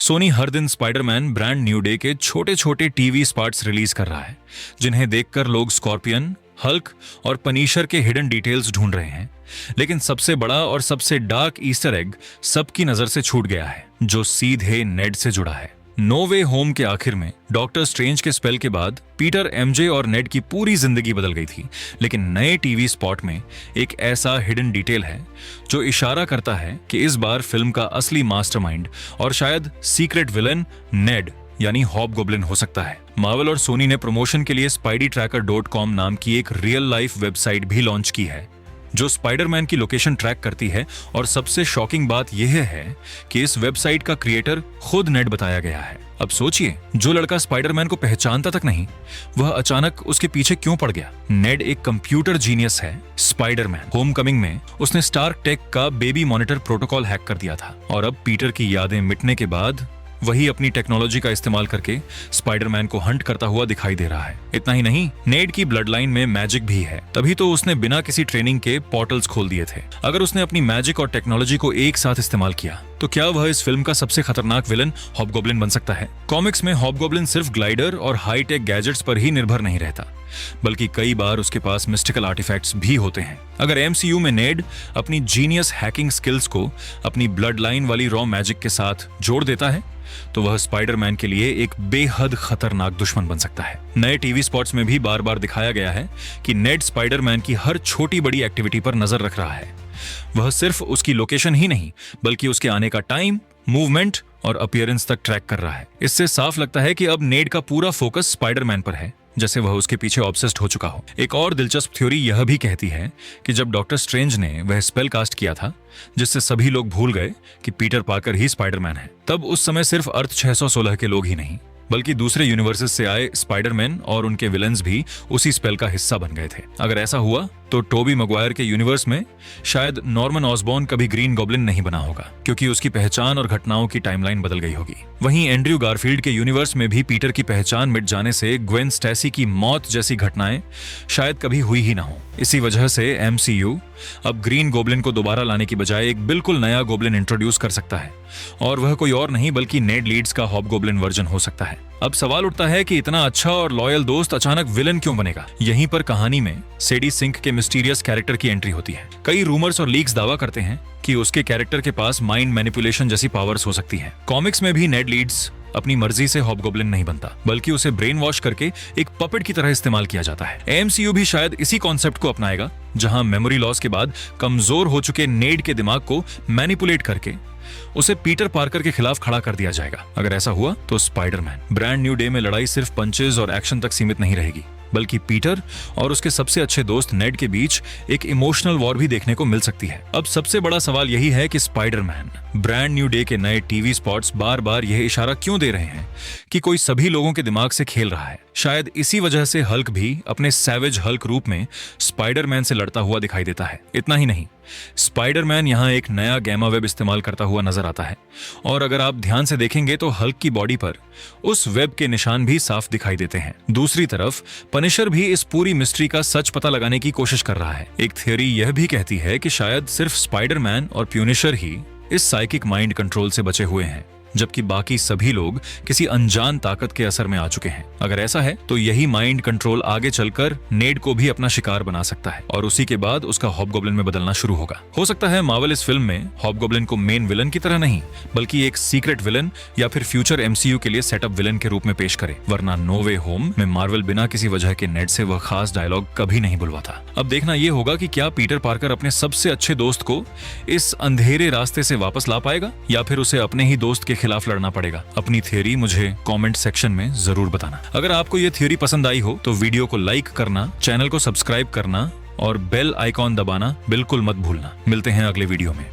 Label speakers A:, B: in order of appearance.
A: सोनी हर दिन Spiderman brand new day के छोटे छोटे टीवी स्पॉट्स रिलीज कर रहा है, जिन्हें देखकर लोग स्कॉर्पियन, हल्क और पनीशर के हिडन डिटेल्स ढूंढ रहे हैं। लेकिन सबसे बड़ा और सबसे डार्क ईस्टर एग सबकी नजर से छूट गया है, जो सीधे नेड से जुड़ा है। नो वे होम के आखिर में डॉक्टर स्ट्रेंज के स्पेल के बाद पीटर, एमजे और नेड की पूरी जिंदगी बदल गई थी। लेकिन नए टीवी स्पॉट में एक ऐसा हिडन डिटेल है जो इशारा करता है कि इस बार फिल्म का असली मास्टरमाइंड और शायद सीक्रेट विलन नेड यानी हॉबगॉब्लिन हो सकता है। मार्वल और सोनी ने प्रमोशन के लिए spideytracker.com नाम की एक रियल लाइफ वेबसाइट भी लॉन्च की है, जो स्पाइडरमैन की लोकेशन ट्रैक करती है। और सबसे शॉकिंग बात यह है कि इस वेबसाइट का क्रिएटर खुद नेड बताया गया है। अब सोचिए, जो लड़का स्पाइडरमैन को पहचानता तक नहीं, वह अचानक उसके पीछे क्यों पड़ गया। नेड एक कंप्यूटर जीनियस है। स्पाइडरमैन होमकमिंग में उसने स्टार्क टेक का बेबी मॉनिटर प्रोटोकॉल हैक कर दिया था, और अब पीटर की यादें मिटने के बाद वही अपनी टेक्नोलॉजी का इस्तेमाल करके स्पाइडरमैन को हंट करता हुआ दिखाई दे रहा है। इतना ही नहीं, नेड की ब्लड लाइन में मैजिक भी है, तभी तो उसने बिना किसी ट्रेनिंग के पोर्टल्स खोल दिए थे। अगर उसने अपनी मैजिक और टेक्नोलॉजी को एक साथ इस्तेमाल किया तो क्या वह इस फिल्म का सबसे खतरनाक विलन हॉबगॉब्लिन बन सकता है। कॉमिक्स में हॉबगॉब्लिन सिर्फ ग्लाइडर और हाई टेक गैजेट्स पर ही निर्भर नहीं रहता, बल्कि कई बार उसके पास मिस्टिकल आर्टिफैक्ट्स भी होते हैं। अगर एमसीयू में नेड अपनी जीनियस हैकिंग स्किल्स को अपनी ब्लड लाइन वाली रॉ मैजिक के साथ जोड़ देता है, तो वह स्पाइडरमैन के लिए एक बेहद खतरनाक दुश्मन बन सकता है। नए टीवी स्पॉट्स में भी बार बार दिखाया गया है कि नेड स्पाइडरमैन की हर छोटी बड़ी एक्टिविटी पर नजर रख रहा है। वह सिर्फ उसकी लोकेशन ही नहीं, बल्कि उसके आने का टाइम, मूवमेंट और अपीयरेंस तक ट्रैक कर रहा है। इससे साफ लगता है कि अब नेड का पूरा फोकस स्पाइडरमैन पर है, जैसे वह उसके पीछे ऑब्सेस्ड हो चुका हो। एक और दिलचस्प थ्योरी यह भी कहती है कि जब डॉक्टर स्ट्रेंज ने वह स्पेल कास्ट किया था जिससे सभी लोग भूल गए कि पीटर पार्कर ही स्पाइडरमैन है, तब उस समय सिर्फ अर्थ 616 के लोग ही नहीं, बल्कि दूसरे यूनिवर्सेस से आए स्पाइडरमैन और उनके विलन्स भी उसी स्पेल का हिस्सा बन गए थे। अगर ऐसा हुआ तो टोबी मैguire के यूनिवर्स में शायद नॉर्मन ऑसबॉर्न कभी ग्रीन गॉब्लिन नहीं बना होगा, क्योंकि उसकी पहचान और घटनाओं की टाइमलाइन बदल गई होगी। वहीं एंड्रयू गारफील्ड के यूनिवर्स में भी पीटर की पहचान मिट जाने से ग्वेन स्टैसी की मौत जैसी घटनाएं शायद कभी हुई ही ना हो। इसी वजह से एमसीयू अब ग्रीन गॉब्लिन को दोबारा लाने की बजाय एक बिल्कुल नया गॉब्लिन इंट्रोड्यूस कर सकता है, और वह कोई और नहीं बल्कि नेड लीड्स का हॉबगॉब्लिन वर्जन हो सकता है। अब सवाल उठता है कि इतना अच्छा और लॉयल दोस्त अचानक विलन क्यों बनेगा। यहीं पर कहानी में सेडी सिंक के मिस्टीरियस कैरेक्टर की एंट्री होती है। कई रूमर्स और लीक्स दावा करते हैं कि उसके कैरेक्टर के पास माइंड मैनिपुलेशन जैसी पावर्स हो सकती हैं। कॉमिक्स में भी नेड लीड्स अपनी मर्जी से हॉबगॉब्लिन नहीं बनता, बल्कि उसे ब्रेन वॉश करके एक पपेट की तरह इस्तेमाल किया जाता है। एमसीयू भी शायद इसी कॉन्सेप्ट को अपनाएगा, जहां मेमोरी लॉस के बाद कमजोर हो चुके नेड के दिमाग को मैनिपुलेट करके उसे पीटर पार्कर के खिलाफ खड़ा कर दिया जाएगा। अगर ऐसा हुआ तो स्पाइडरमैन ब्रांड न्यू डे में लड़ाई सिर्फ पंचेज और एक्शन तक सीमित नहीं रहेगी, बल्कि पीटर और उसके सबसे अच्छे दोस्त नेड के बीच एक इमोशनल वॉर भी देखने को मिल सकती है। अब सबसे बड़ा सवाल यही है कि स्पाइडरमैन ब्रांड न्यू डे के नए टीवी स्पॉट्स बार बार यह इशारा क्यों दे रहे हैं कि कोई सभी लोगों के दिमाग से खेल रहा है। शायद इसी वजह से हल्क भी अपने सैवेज हल्क रूप में स्पाइडरमैन से लड़ता हुआ दिखाई देता है। इतना ही नहीं, स्पाइडरमैन यहाँ एक नया गैमा वेब इस्तेमाल करता हुआ नजर आता है, और अगर आप ध्यान से देखेंगे तो हल्क की बॉडी पर उस वेब के निशान भी साफ दिखाई देते हैं। दूसरी तरफ पनिशर भी इस पूरी मिस्ट्री का सच पता लगाने की कोशिश कर रहा है। एक थियोरी यह भी कहती है कि शायद सिर्फ स्पाइडरमैन और प्यूनिशर ही इस साइकिक माइंड कंट्रोल से बचे हुए हैं, जबकि बाकी सभी लोग किसी अनजान ताकत के असर में आ चुके हैं। अगर ऐसा है तो यही माइंड कंट्रोल आगे चलकर नेड को भी अपना शिकार बना सकता है, और उसी के बाद उसका हॉबगॉब्लिन में बदलना शुरू होगा। हो सकता है मार्वल इस फिल्म में हॉबगॉब्लिन को मेन विलन की तरह नहीं, बल्कि एक सीक्रेट विलन या फिर फ्यूचर एमसीयू के लिए सेटअप विलन के रूप में पेश करे। वरना नो वे होम में मार्वल बिना किसी वजह के नेड से वह खास डायलॉग कभी नहीं बुलवाता। अब देखना यह होगा कि क्या पीटर पार्कर अपने सबसे अच्छे दोस्त को इस अंधेरे रास्ते से वापस ला पाएगा, या फिर उसे अपने ही दोस्त के खिलाफ लड़ना पड़ेगा। अपनी थ्योरी मुझे कमेंट सेक्शन में जरूर बताना। अगर आपको यह थ्योरी पसंद आई हो तो वीडियो को लाइक करना, चैनल को सब्सक्राइब करना और बेल आइकॉन दबाना बिल्कुल मत भूलना। मिलते हैं अगले वीडियो में।